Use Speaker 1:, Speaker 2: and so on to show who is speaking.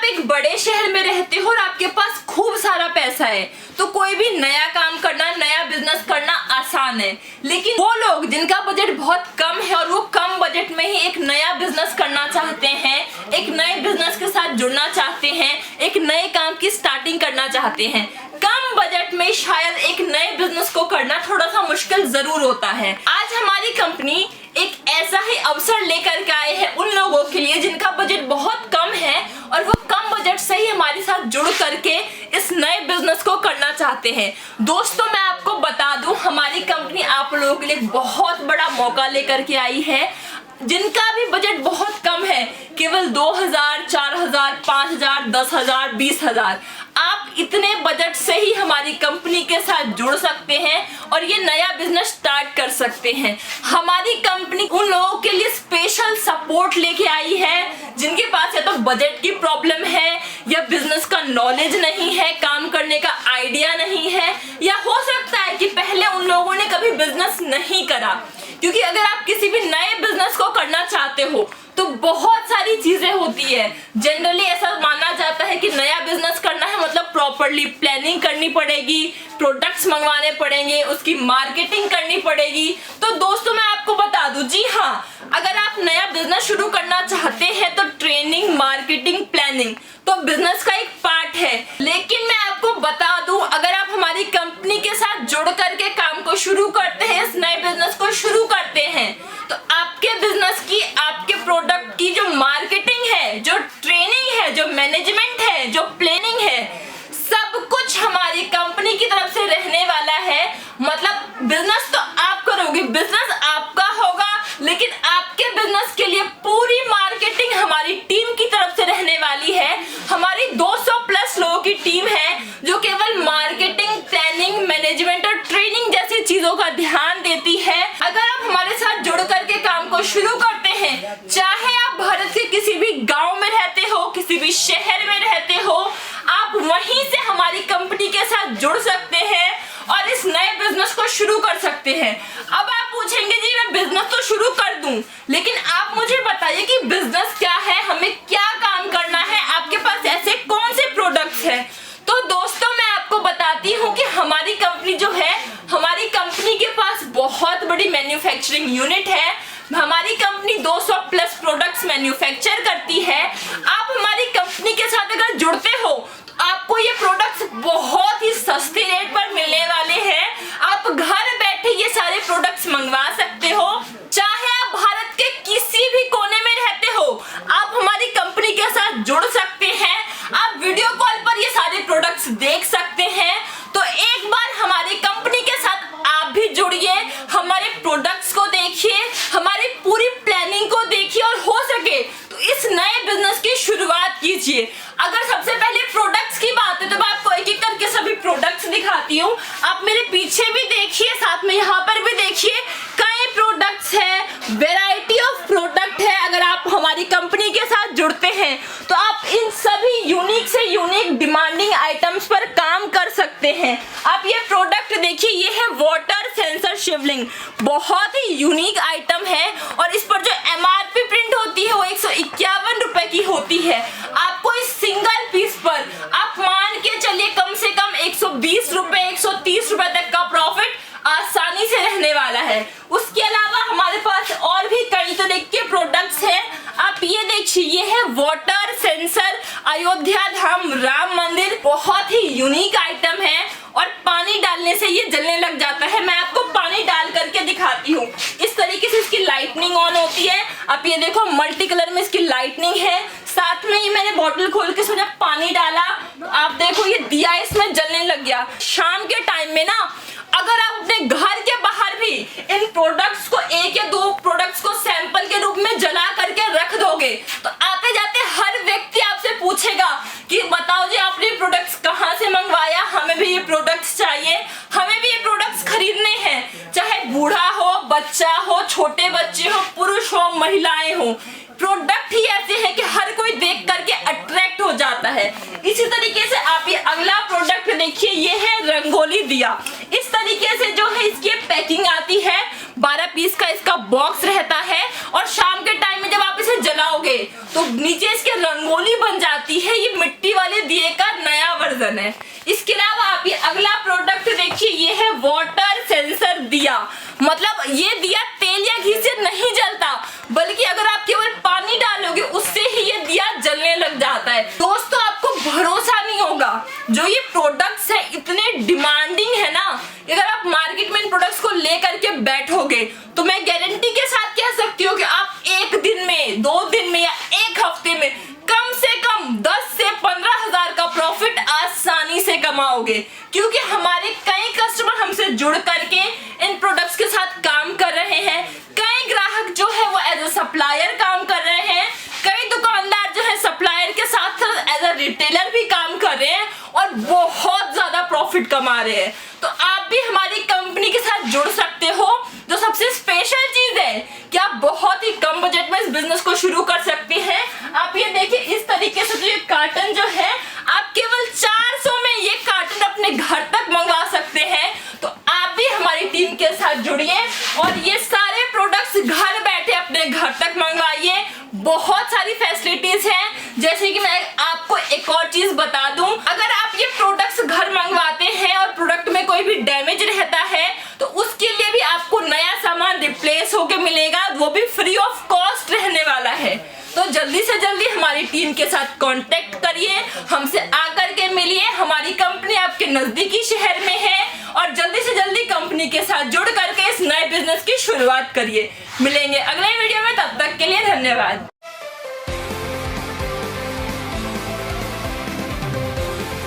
Speaker 1: एक बड़े शहर में रहते हो और आपके पास खूब सारा पैसा है तो कोई भी नया काम करना, नया बिजनेस करना आसान है। लेकिन वो लोग जिनका बजट बहुत कम है और वो कम बजट में ही एक नया बिजनेस करना चाहते हैं, एक नए बिजनेस के साथ जुड़ना चाहते हैं, एक नए काम की स्टार्टिंग करना चाहते हैं, कम बजट में शायद एक नए बिजनेस को करना थोड़ा सा मुश्किल जरूर होता है। आज हमारी कंपनी एक ऐसा ही अवसर लेकर के आए हैं उन लोगों के लिए जिनका बजट बहुत कम है और वो कम बजट से ही हमारे साथ जुड़ करके इस नए बिजनेस को करना चाहते हैं। दोस्तों, मैं आपको बता दूं, हमारी कंपनी आप लोगों के लिए बहुत बड़ा मौका लेकर के आई है। जिनका भी बजट बहुत कम है, केवल 2000, 4000, 5000, 10,000, 20,000, आप इतने बजट से ही हमारी कंपनी के साथ जुड़ सकते हैं और ये नया बिजनेस स्टार्ट कर सकते हैं। हमारी कंपनी उन लोगों के लिए स्पेशल सपोर्ट लेके आई है जिनके पास या तो बजट की प्रॉब्लम है या बिजनेस का नॉलेज नहीं है, काम करने का आइडिया नहीं है, या हो सकता है कि पहले उन लोगों ने कभी बिजनेस नहीं करा। क्योंकि अगर आप किसी भी नए बिजनेस को करना चाहते हो तो बहुत सारी चीजें होती है। जनरली ऐसा माना जाता है कि नया बिजनेस करना है मतलब प्रॉपर्ली प्लानिंग करनी पड़ेगी, प्रोडक्ट्स मंगवाने पड़ेंगे, उसकी मार्केटिंग करनी पड़ेगी। तो दोस्तों, मैं आपको बता दूं, जी हाँ, अगर आप नया बिजनेस शुरू करना चाहते हैं तो ट्रेनिंग, मार्केटिंग, प्लानिंग तो बिजनेस का एक पार्ट है। लेकिन मैं आपको बता दूं, अगर आप हमारी कंपनी के साथ जुड़ करके काम को शुरू करते हैं, इस नए बिजनेस को शुरू करते हैं, तो आपके बिजनेस की, आपके प्रोडक्ट की जो मार्केटिंग है, जो ट्रेनिंग है, जो मैनेजमेंट है, जो प्लानिंग है, सब कुछ हमारी कंपनी की तरफ से रहने वाला है। मतलब बिजनेस तो आप करोगे, बिजनेस आपका होगा, लेकिन आपके बिजनेस के लिए पूरी मार्केटिंग हमारी टीम की तरफ से रहने वाली है। हमारी 200 प्लस लोगों की टीम है जो केवल मार्केटिंग, प्लानिंग, मैनेजमेंट और ट्रेनिंग जैसी चीजों का ध्यान देती है। अगर आप हमारे साथ जुड़ करके काम को शुरू करते हैं, चाहे आप भारत के किसी भी गांव में रहते हो, किसी भी शहर में रहते हो, आप वहीं से हमारी कंपनी के साथ जुड़ सकते हैं और इस नए बिजनेस को शुरू कर सकते हैं। अब आप पूछेंगे, जी मैं बिजनेस तो शुरू कर दूं, लेकिन आप मुझे बताइए कि बिजनेस क्या है, हमें क्या काम करना है, आपके पास ऐसे कौन से प्रोडक्ट्स हैं। तो दोस्तों, मैं आपको बताती हूँ कि हमारी कंपनी जो है, हमारी कंपनी के पास बहुत बड़ी मैन्युफैक्चरिंग यूनिट है। हमारी कंपनी 200 प्लस प्रोडक्ट्स मैन्युफैक्चर करती है। आप हमारी कंपनी के साथ अगर जुड़ते हो तो आपको ये प्रोडक्ट्स बहुत ही सस्ते रेट पर मिलने वाले हैं। आप घर बैठे ये सारे प्रोडक्ट्स मंगवा सकते हो। चाहे आप भारत के किसी भी कोने में रहते हो, आप हमारी कंपनी के साथ जुड़ सकते हैं। आप वीडियो कॉल पर ये सारे प्रोडक्ट्स देख सकते हैं। तो एक बार हमारी कंपनी के साथ आप भी जुड़िए, हमारे प्रोडक्ट्स को देखिए, हमारी पूरी प्लानिंग को देखिए और हो सके तो इस नए बिजनेस की शुरुआत कीजिए। अगर सबसे पहले प्रोडक्ट्स की बात है तो मैं आपको एक एक करके सभी प्रोडक्ट्स दिखाती हूँ। आप मेरे पीछे भी देखिए, साथ में यहाँ पर भी देखिए, कई प्रोडक्ट्स है, वेराइटी ऑफ प्रोडक्ट है। अगर आप हमारी कंपनी के साथ जुड़ते हैं तो आप इन सभी यूनिक से यूनिक डिमांडिंग आइटम्स पर काम कर सकते हैं। आप ये प्रोडक्ट देखिए, ये है वाटर सेंसर शिवलिंग, बहुत ही यूनिक आइटम है और इस पर जो MRP प्रिंट होती है वो 151 रुपए की होती है। आपको इस सिंगल पीस पर आप मान के चलिए कम से कम 120 रुपए, 130 रुपए तक का प्रॉफिट आसानी से रहने वाला है। उसके अलावा हमारे पास और भी कई तरह के प्रोडक्ट्स हैं। आप ये देखिए, ये है वाटर सेंसर अयोध्या धाम राम मंदिर, बहुत ही यूनिक आइटम है और पानी डालने से ये जलने लग जाता है। मैं आपको पानी डाल करके दिखाती हूँ। इस तरीके से इसकी लाइटनिंग ऑन होती है। आप ये देखो, मल्टी कलर में इसकी लाइटनिंग है। साथ में ये मैंने बॉटल खोल के इसमें जब पानी डाला, आप देखो ये दिया इसमें जलने लग गया। शाम के टाइम में ना, अगर आप अपने घर के बाहर भी इन प्रोडक्ट्स को, एक या दो प्रोडक्ट्स को सैंपल के रूप में जला करके रख दोगे तो आते जाते हर व्यक्ति आपसे पूछेगा कि बताओ जी आपने प्रोडक्ट्स कहाँ से मंगवाया, हमें भी ये प्रोडक्ट्स चाहिए, हमें भी ये प्रोडक्ट्स खरीदने हैं। चाहे बूढ़ा हो, बच्चा हो, छोटे बच्चे हो, पुरुष हो, महिलाएं हो, प्रोडक्ट ही ऐसे हैं कि हर कोई देख करके अट्रैक्ट हो जाता है। इसी तरीके से आप ये अगला प्रोडक्ट देखिए, ये है रंगोली दिया। इस तरीके से जो है इसकी पैकिंग आती है, 12 पीस का इसका बॉक्स रहता है और शाम के टाइम में जब आप इसे जलाओगे तो नीचे इसके रंगोली बन जाती है। ये मिट्टी वाले दिए का नया वर्जन है। इसके अलावा आप ये अगला प्रोडक्ट देखिए, ये है वाटर सेंसर दिया। मतलब ये दिया तेल या घी से नहीं जलता, बल्कि अगर आप केवल पानी डालोगे उससे ही ये दिया जलने लग जाता है। दोस्तों आपको भरोसा नहीं होगा, जो ये प्रोडक्ट्स है इतने डिमांडिंग है ना, अगर आप मार्केट में इन प्रोडक्ट्स को लेकर के बैठोगे तो मैं गारंटी के साथ कह सकती हूँ कि आप एक दिन में, 2 दिन में या एक हफ्ते में कम से कम 10 से 15 हजार का प्रॉफिट आसानी से कमाओगे। क्योंकि हमारे कई कस्टमर हमसे जुड़ करके इन प्रोडक्ट्स के साथ काम कर रहे हैं। कई ग्राहक जो है वो एज अ सप्लायर काम कर रहे हैं, कई दुकानदार जो है सप्लायर के साथ एज अ रिटेलर भी काम कर रहे हैं और बहुत ज्यादा प्रॉफिट कमा रहे हैं। तो आप भी हमारी कंपनी के साथ जुड़ सकते हो। जो सबसे स्पेशल चीज है कि आप बहुत ही कम बजट में इस बिजनेस को शुरू कर सकते हैं। आप ये देखिए, इस तरीके से ये कार्टन जो है आप केवल 400 में ये कार्टन अपने घर तक मंगवा सकते हैं। तो आप भी हमारी टीम के साथ जुड़िए और ये सारे प्रोडक्ट्स घर बैठे अपने घर तक मंगवाइए। बहुत सारी फैसिलिटीज हैं, जैसे कि मैं आपको एक और चीज बता दूं, अगर आप ये प्रोडक्ट्स घर मंगवाते हैं और प्रोडक्ट में कोई भी डैमेज रहता है तो उसके लिए भी आपको नया सामान रिप्लेस होके मिलेगा, वो भी फ्री ऑफ कॉस्ट रहने वाला है। तो जल्दी से जल्दी हमारी टीम के साथ कांटेक्ट करिए, हमसे आकर के मिलिए। हमारी कंपनी आपके नजदीकी शहर में है और जल्दी से जल्दी कंपनी के साथ जुड़ करके इस नए बिजनेस की शुरुआत करिए। मिलेंगे अगले वीडियो में, तब तक के लिए धन्यवाद।